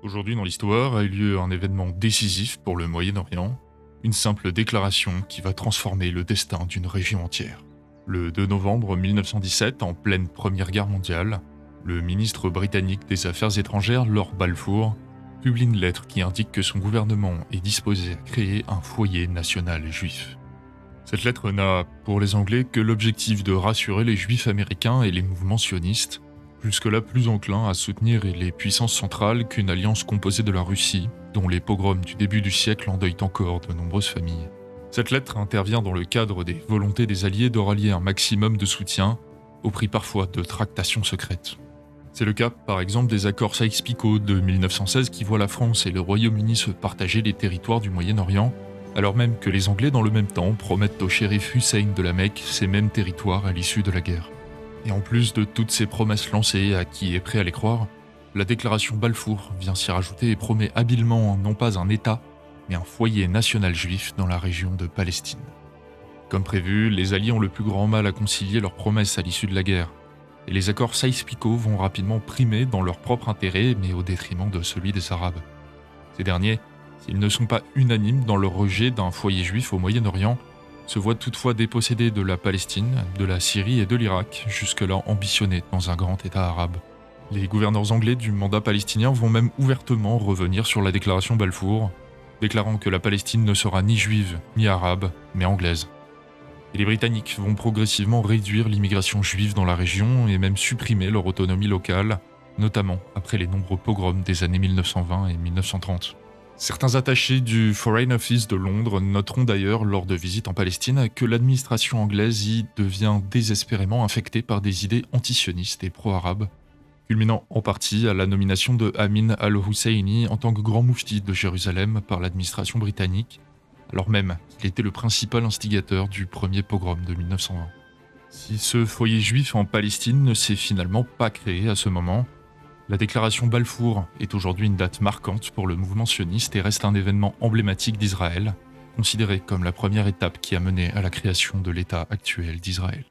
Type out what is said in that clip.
Aujourd'hui dans l'histoire a eu lieu un événement décisif pour le Moyen-Orient, une simple déclaration qui va transformer le destin d'une région entière. Le 2 novembre 1917, en pleine Première Guerre mondiale, le ministre britannique des Affaires étrangères, Lord Balfour, publie une lettre qui indique que son gouvernement est disposé à créer un foyer national juif. Cette lettre n'a, pour les Anglais, que l'objectif de rassurer les juifs américains et les mouvements sionistes, jusque-là plus enclins à soutenir les puissances centrales qu'une alliance composée de la Russie, dont les pogroms du début du siècle endeuillent encore de nombreuses familles. Cette lettre intervient dans le cadre des volontés des Alliés de rallier un maximum de soutien, au prix parfois de tractations secrètes. C'est le cas, par exemple, des accords Sykes-Picot de 1916 qui voient la France et le Royaume-Uni se partager les territoires du Moyen-Orient, alors même que les Anglais, dans le même temps, promettent au shérif Hussein de la Mecque ces mêmes territoires à l'issue de la guerre. Et en plus de toutes ces promesses lancées à qui est prêt à les croire, la déclaration Balfour vient s'y rajouter et promet habilement non pas un État, mais un foyer national juif dans la région de Palestine. Comme prévu, les Alliés ont le plus grand mal à concilier leurs promesses à l'issue de la guerre, et les accords Sykes-Picot vont rapidement primer dans leur propre intérêt, mais au détriment de celui des Arabes. Ces derniers, s'ils ne sont pas unanimes dans leur rejet d'un foyer juif au Moyen-Orient, se voient toutefois dépossédés de la Palestine, de la Syrie et de l'Irak, jusque-là ambitionnés dans un grand État arabe. Les gouverneurs anglais du mandat palestinien vont même ouvertement revenir sur la déclaration Balfour, déclarant que la Palestine ne sera ni juive ni arabe, mais anglaise. Et les Britanniques vont progressivement réduire l'immigration juive dans la région et même supprimer leur autonomie locale, notamment après les nombreux pogroms des années 1920 et 1930. Certains attachés du Foreign Office de Londres noteront d'ailleurs lors de visites en Palestine que l'administration anglaise y devient désespérément infectée par des idées antisionistes et pro-arabes, culminant en partie à la nomination de Amin al-Husseini en tant que grand moufti de Jérusalem par l'administration britannique, alors même qu'il était le principal instigateur du premier pogrom de 1920. Si ce foyer juif en Palestine ne s'est finalement pas créé à ce moment, la déclaration Balfour est aujourd'hui une date marquante pour le mouvement sioniste et reste un événement emblématique d'Israël, considéré comme la première étape qui a mené à la création de l'État actuel d'Israël.